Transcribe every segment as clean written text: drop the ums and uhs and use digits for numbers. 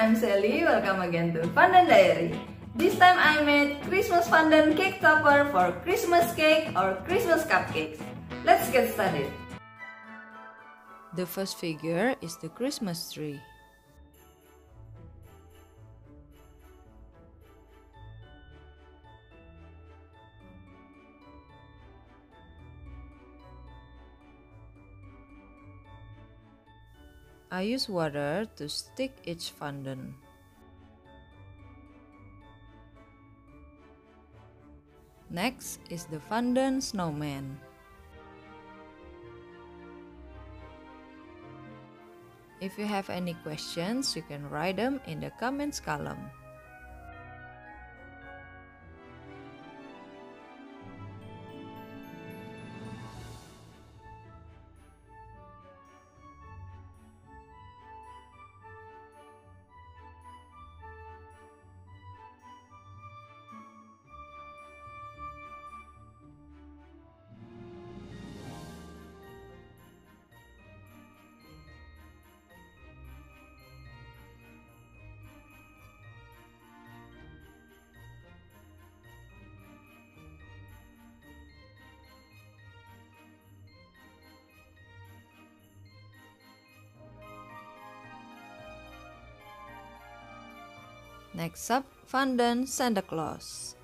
I'm Sally. Welcome again to Fondant Diary. This time I made Christmas fondant cake topper for Christmas cake or Christmas cupcakes. Let's get started. The first figure is the Christmas tree. I use water to stick each fondant. Next is the fondant snowman. If you have any questions, you can write them in the comments column. Next up, fondant Santa Claus.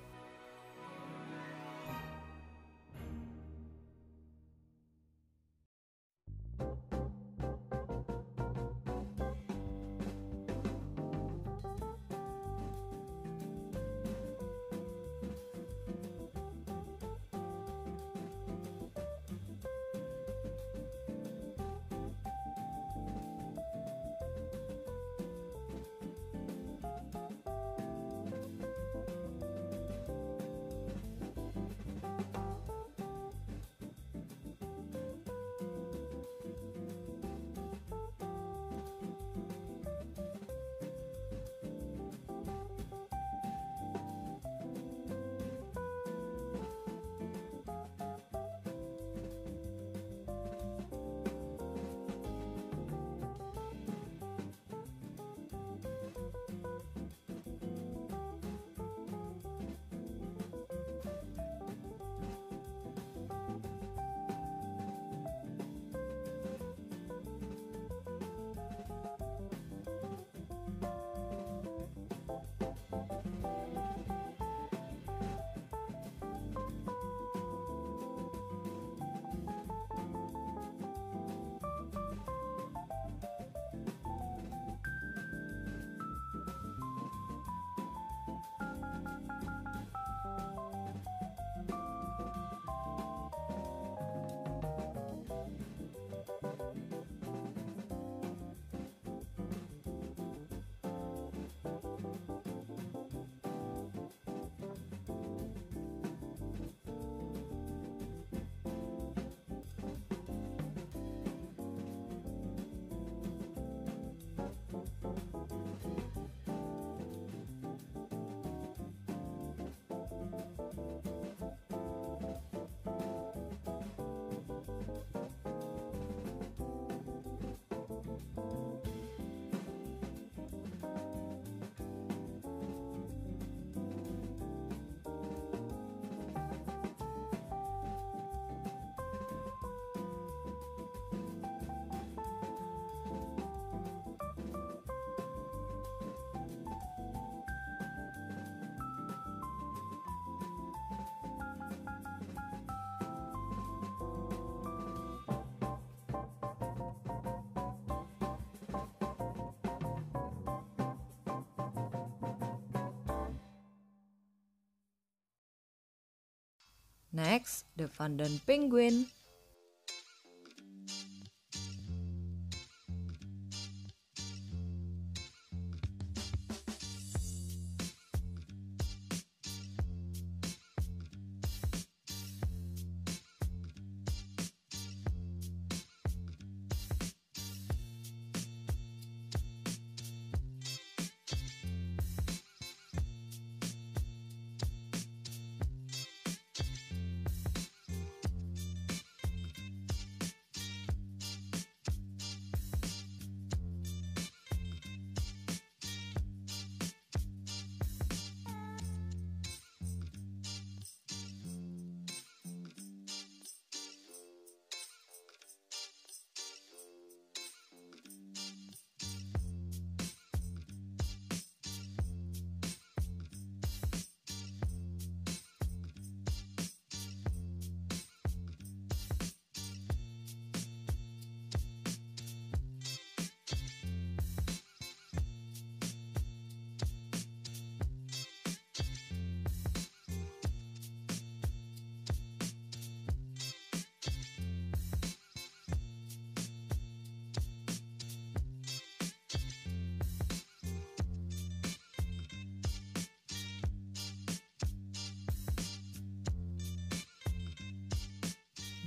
Next, the fondant penguin.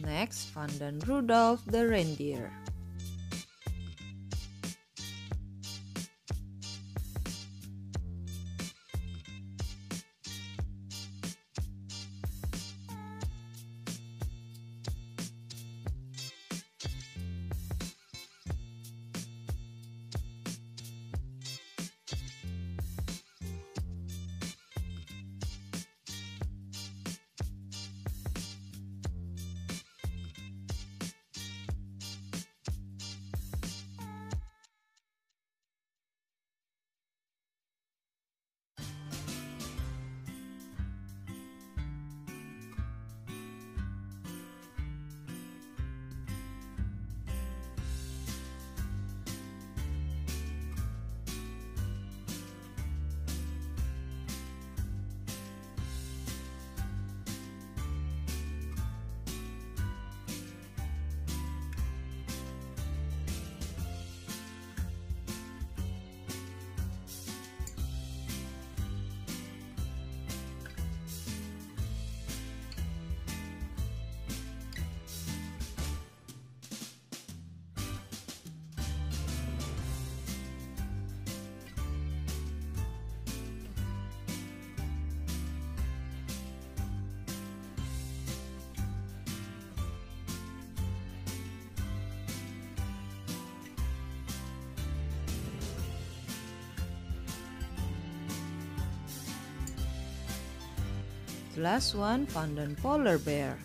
Next, fondant Rudolph the reindeer. The last one, fondant polar bear.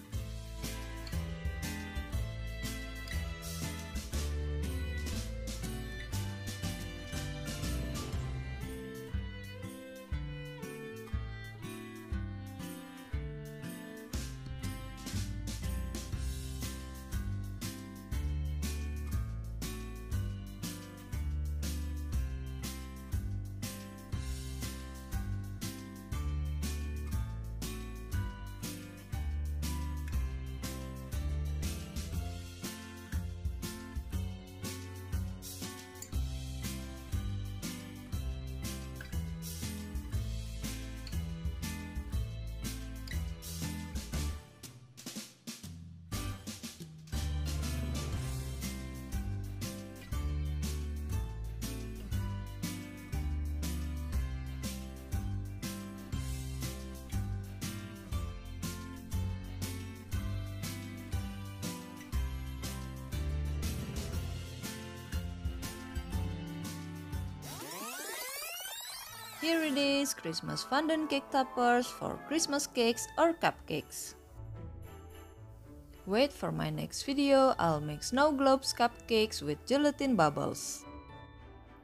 Here it is, Christmas fondant cake toppers for Christmas cakes or cupcakes. Wait for my next video, I'll make snow globes cupcakes with gelatin bubbles.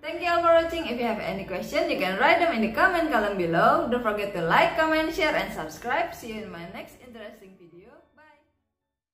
Thank you all for watching. If you have any questions, you can write them in the comment column below. Don't forget to like, comment, share, and subscribe. See you in my next interesting video. Bye!